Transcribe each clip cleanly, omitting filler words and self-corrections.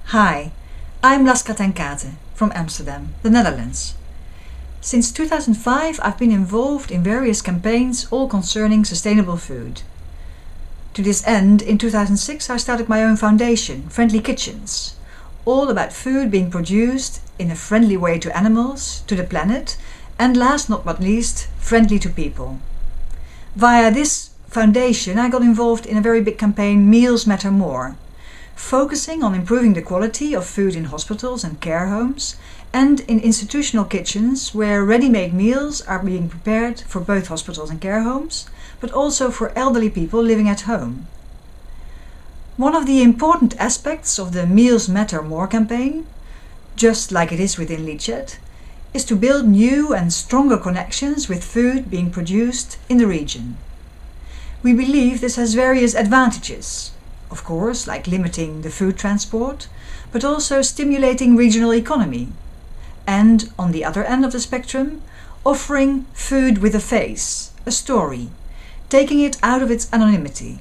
Hi, I'm Lasca from Amsterdam, the Netherlands. Since 2005 I've been involved in various campaigns all concerning sustainable food. To this end, in 2006 I started my own foundation, Friendly Kitchens, all about food being produced in a friendly way to animals, to the planet, and last not but least, friendly to people. Via this foundation I got involved in a very big campaign, Meals Matter More, focusing on improving the quality of food in hospitals and care homes and in institutional kitchens where ready-made meals are being prepared for both hospitals and care homes, but also for elderly people living at home. One of the important aspects of the Meals Matter More campaign, just like it is within Licet, is to build new and stronger connections with food being produced in the region. We believe this has various advantages, of course, like limiting the food transport, but also stimulating regional economy. And, on the other end of the spectrum, offering food with a face, a story, taking it out of its anonymity.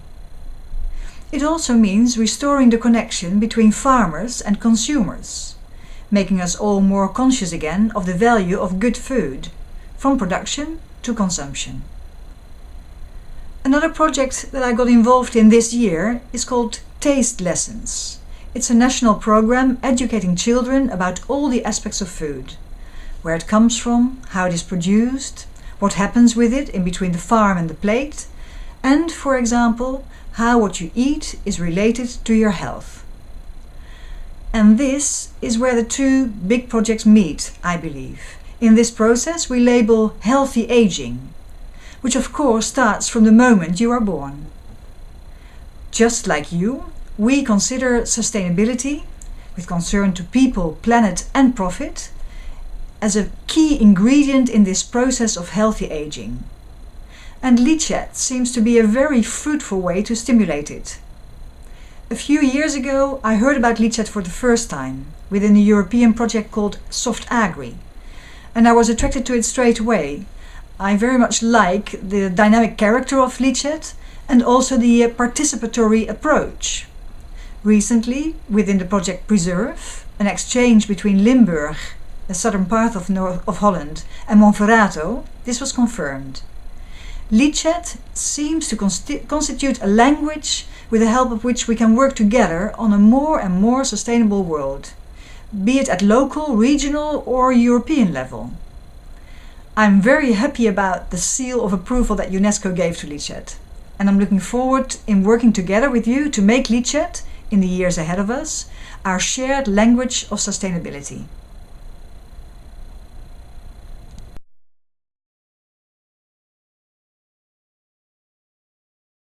It also means restoring the connection between farmers and consumers, making us all more conscious again of the value of good food, from production to consumption. Another project that I got involved in this year is called Taste Lessons. It's a national program educating children about all the aspects of food. Where it comes from, how it is produced, what happens with it in between the farm and the plate, and, for example, how what you eat is related to your health. And this is where the two big projects meet, I believe. In this process we label healthy aging, which of course starts from the moment you are born. Just like you, we consider sustainability, with concern to people, planet and profit, as a key ingredient in this process of healthy aging. And Licet seems to be a very fruitful way to stimulate it. A few years ago I heard about Licet for the first time, within a European project called Soft Agri, and I was attracted to it straight away. I very much like the dynamic character of Licet and also the participatory approach. Recently, within the project Preserve, an exchange between Limburg, the southern part of Holland, and Monferrato, this was confirmed. Licet seems to constitute a language with the help of which we can work together on a more and more sustainable world, be it at local, regional or European level. I'm very happy about the seal of approval that UNESCO gave to Licet, and I'm looking forward in working together with you to make Licet, in the years ahead of us, our shared language of sustainability.